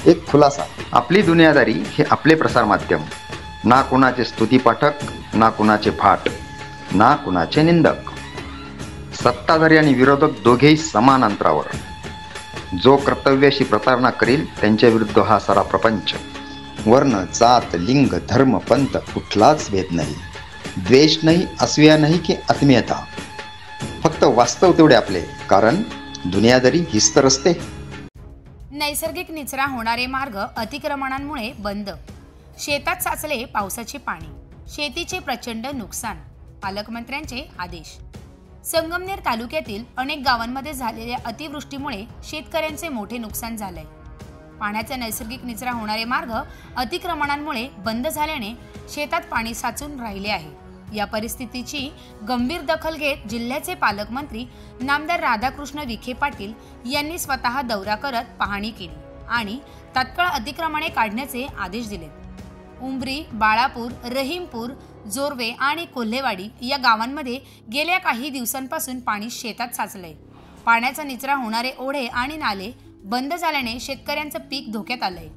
एक खुलासा, आपली दुनियादारी हे आपले प्रसार माध्यम, ना कुणाचे स्तुतीपाठक, ना कुणाचे फाट, ना कुणाचे निंदक, सत्ताधारी आणि विरोधक दोघेही समान अंतरावर. जो कर्तव्याशी प्रतारणा करेल त्यांच्या विरुद्ध हा सारा प्रपंच. वर्ण, जात, लिंग, धर्म, पंथ कुठलाच भेद नाही, द्वेष नाही, असूया नाही की आत्मीयता. फक्त वास्तव तेवढे आपले, कारण दुनियादारी हीच तर असते. नैसर्गिक निचरा होणारे मार्ग अतिक्रमणांमुळे बंद, शेतात साचले पावसाचे पाणी, शेतीचे प्रचंड नुकसान, पालकमंत्र्यांचे आदेश. संगमनेर तालुक्यातील अनेक गावांमध्ये झालेल्या अतिवृष्टीमुळे शेतकऱ्यांचे मोठे नुकसान झालंय. पाण्याचा नैसर्गिक निचरा होणारे मार्ग अतिक्रमणांमुळे बंद झाल्याने शेतात पाणी साचून राहिले आहे. या परिस्थितीची गंभीर दखल घेत जिल्ह्याचे पालकमंत्री नामदार राधाकृष्ण विखे पाटील यांनी स्वतः दौरा करत पाहणी केली आणि तात्काळ अतिक्रमणे काढण्याचे आदेश दिले. उंबरी, बाळापूर, रहीमपूर, जोरवे आणि कोल्हेवाडी या गावांमध्ये गेल्या काही दिवसांपासून पाणी शेतात साचलंय. पाण्याचा निचरा होणारे ओढे आणि नाले बंद झाल्याने शेतकऱ्यांचं पीक धोक्यात आलंय.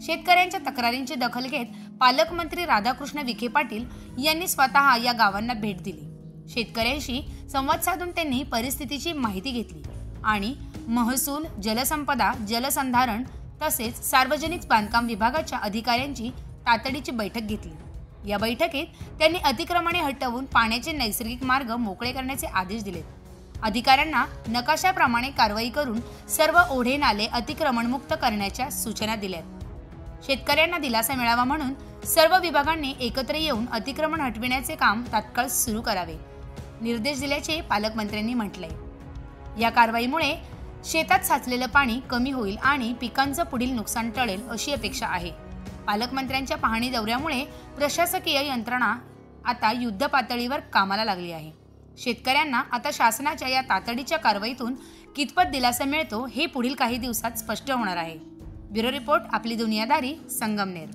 शेतकऱ्यांच्या तक्रारींची दखल घेत पालकमंत्री राधाकृष्ण विखे पाटील यांनी स्वतः या गावांना भेट दिली. शेतकऱ्यांशी संवाद साधून त्यांनी परिस्थितीची माहिती घेतली आणि महसूल, जलसंपदा, जलसंधारण तसेच सार्वजनिक बांधकाम विभागाच्या अधिकाऱ्यांची तातडीची बैठक घेतली. या बैठकीत त्यांनी अतिक्रमणे हटवून पाण्याचे नैसर्गिक मार्ग मोकळे करण्याचे आदेश दिले. अधिकाऱ्यांना नकाशाप्रमाणे कारवाई करून सर्व ओढे नाले अतिक्रमणमुक्त करण्याच्या सूचना दिल्यात. शेतकऱ्यांना दिलासा मिळावा म्हणून सर्व विभागांनी एकत्र येऊन अतिक्रमण हटविण्याचे काम तात्काळ सुरू करावे, निर्देश दिल्याचे पालकमंत्र्यांनी म्हटलंय. या कारवाईमुळे शेतात साचलेलं पाणी कमी होईल आणि पिकांचं पुढील नुकसान टळेल अशी अपेक्षा आहे. पालकमंत्र्यांच्या पाहणी दौऱ्यामुळे प्रशासकीय यंत्रणा आता युद्ध पातळीवर कामाला लागली आहे. शेतकऱ्यांना आता शासनाच्या या तातडीच्या कारवाईतून कितपत दिलासा मिळतो हे पुढील काही दिवसात स्पष्ट होणार आहे. ब्युरो रिपोर्ट, आपली दुनियादारी, संगमनेर.